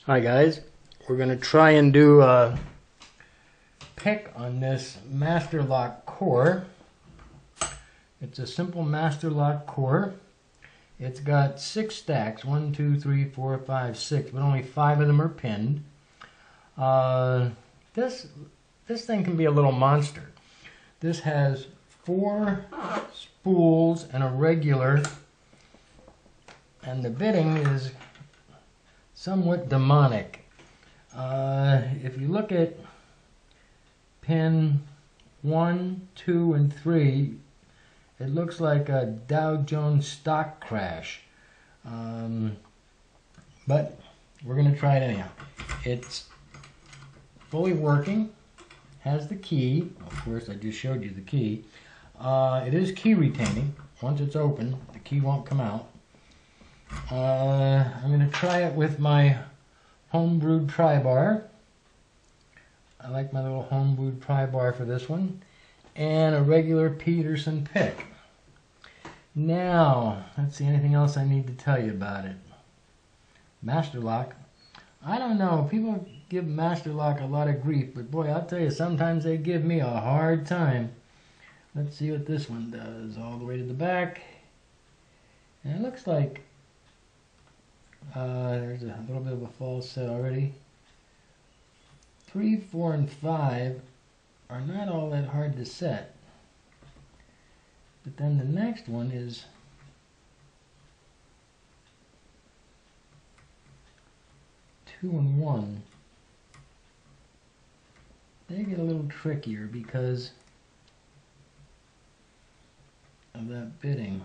Hi guys, we're going to try and do a pick on this master lock core. It's a simple master lock core. It's got 6 stacks, 1, 2, 3, 4, 5, 6, but only 5 of them are pinned. This thing can be a little monster. This has 4 spools and a regular, and the bitting is somewhat demonic. If you look at pin 1, 2, and 3, it looks like a Dow Jones stock crash. But we're going to try it anyhow. It's fully working, has the key. Of course, I just showed you the key. It is key retaining. Once it's open, the key won't come out. I'm going to try it with my home-brewed pry bar. I like my little home-brewed pry bar for this one. And a regular Peterson pick. Now, let's see, anything else I need to tell you about it? Master lock. I don't know, people give master lock a lot of grief, but boy, I'll tell you, sometimes they give me a hard time. Let's see what this one does. All the way to the back. And it looks like there's a little bit of a false set already. 3, 4, and 5 are not all that hard to set. But then the next one is 2 and 1. They get a little trickier because of that bitting.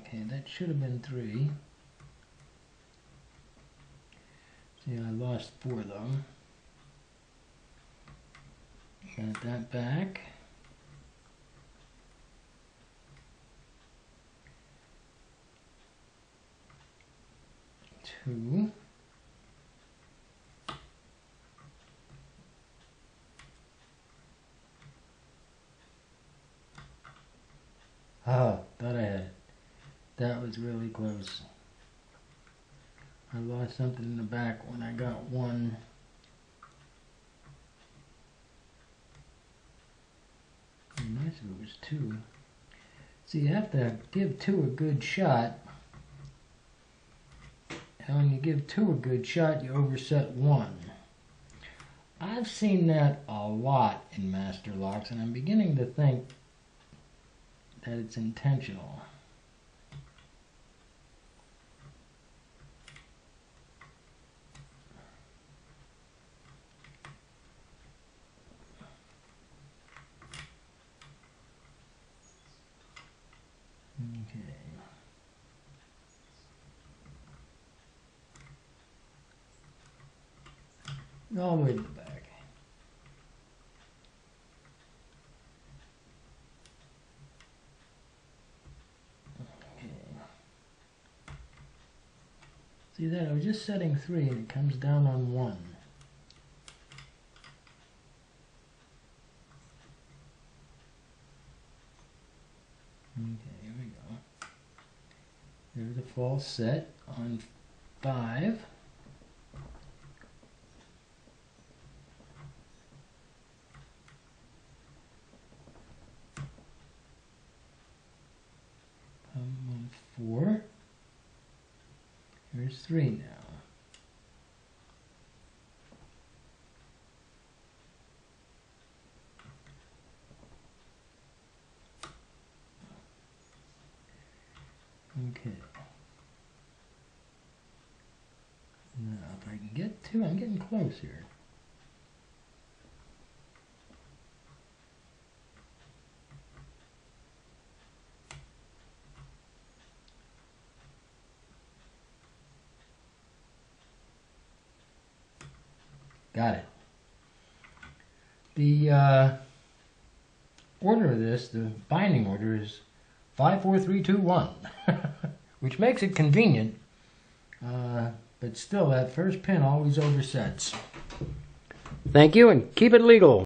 Okay, that should have been 3. See, I lost 4 though. Got that back. Two. Ah, thought I had it. That was really close. I lost something in the back when I got 1. Nice if it was 2. See, you have to give 2 a good shot. And when you give 2 a good shot, you overset 1. I've seen that a lot in master locks, and I'm beginning to think that it's intentional. Okay. All the way to the back. Okay. See that? I was just setting 3 and it comes down on 1. Okay, here we go. There's a false set on 5. On 4. There's 3 now. Okay. Now, if I can get 2, I'm getting close here. Got it. The order of this, the binding order, is 5, 4, 3, 2, 1, which makes it convenient, but still that first pin always oversets. Thank you, and keep it legal.